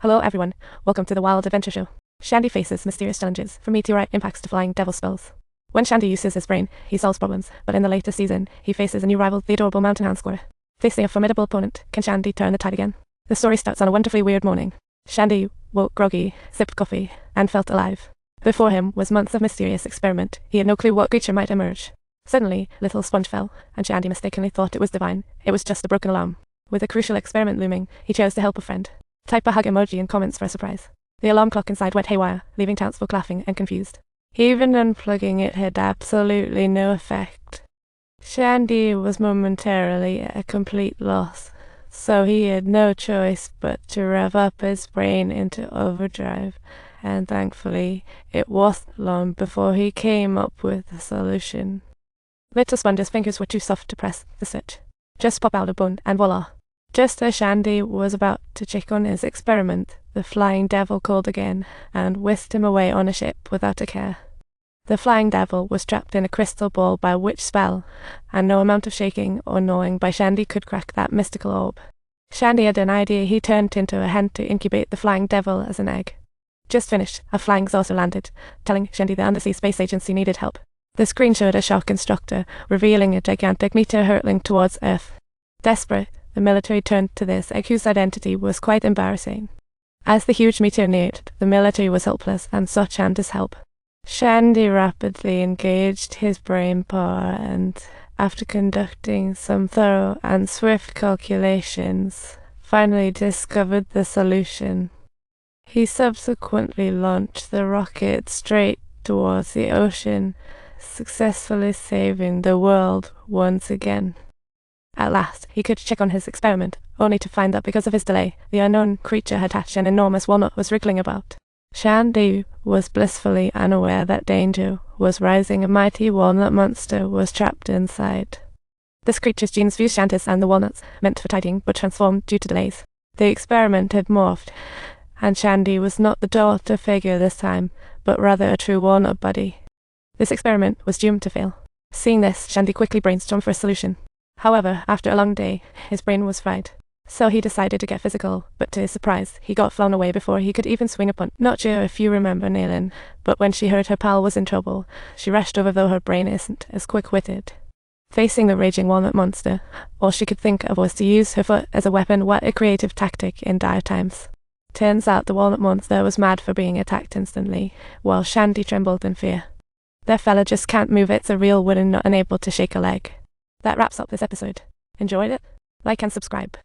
Hello everyone, welcome to the Wild Adventure Show. Shandi faces mysterious challenges, from meteorite impacts to flying devil spells. When Shandi uses his brain, he solves problems, but in the latest season, he faces a new rival, the adorable mountain hound Squirrel. Facing a formidable opponent, can Shandi turn the tide again? The story starts on a wonderfully weird morning. Shandi woke groggy, sipped coffee, and felt alive. Before him was months of mysterious experiment. He had no clue what creature might emerge. Suddenly, little sponge fell, and Shandi mistakenly thought it was divine. It was just a broken alarm. With a crucial experiment looming, he chose to help a friend. Type a hug emoji in comments for a surprise. The alarm clock inside went haywire, leaving townsfolk laughing and confused. Even unplugging it had absolutely no effect. Shandi was momentarily at a complete loss, so he had no choice but to rev up his brain into overdrive, and thankfully, it wasn't long before he came up with a solution. Little Sponge's fingers were too soft to press the switch. Just pop out a bone, and voila! Just as Shandi was about to check on his experiment, the flying devil called again, and whisked him away on a ship without a care. The flying devil was trapped in a crystal ball by a witch spell, and no amount of shaking or gnawing by Shandi could crack that mystical orb. Shandi had an idea. He turned into a hen to incubate the flying devil as an egg. Just finished, a flying saucer landed, telling Shandi the Undersea Space Agency needed help. The screen showed a shock instructor, revealing a gigantic meteor hurtling towards Earth. Desperate, the military turned to this egg whose identity was quite embarrassing. As the huge meteor neared, the military was helpless and sought Shandi's help. Shandi rapidly engaged his brain power and, after conducting some thorough and swift calculations, finally discovered the solution. He subsequently launched the rocket straight towards the ocean, successfully saving the world once again. At last, he could check on his experiment, only to find that because of his delay, the unknown creature had hatched an enormous walnut was wriggling about. Shandi was blissfully unaware that danger was rising. A mighty walnut monster was trapped inside. This creature's genes fused Shandi's and the walnuts, meant for tidying but transformed due to delays. The experiment had morphed, and Shandi was not the daughter figure this time, but rather a true walnut buddy. This experiment was doomed to fail. Seeing this, Shandi quickly brainstormed for a solution. However, after a long day, his brain was fried. So he decided to get physical, but to his surprise, he got flown away before he could even swing a punch. Not sure if you remember Nailin, but when she heard her pal was in trouble, she rushed over though her brain isn't as quick-witted. Facing the raging walnut monster, all she could think of was to use her foot as a weapon. What a creative tactic in dire times. Turns out the walnut monster was mad for being attacked instantly, while Shandi trembled in fear. Their fella just can't move. It's a real wooden nut unable to shake a leg. That wraps up this episode. Enjoyed it? Like and subscribe.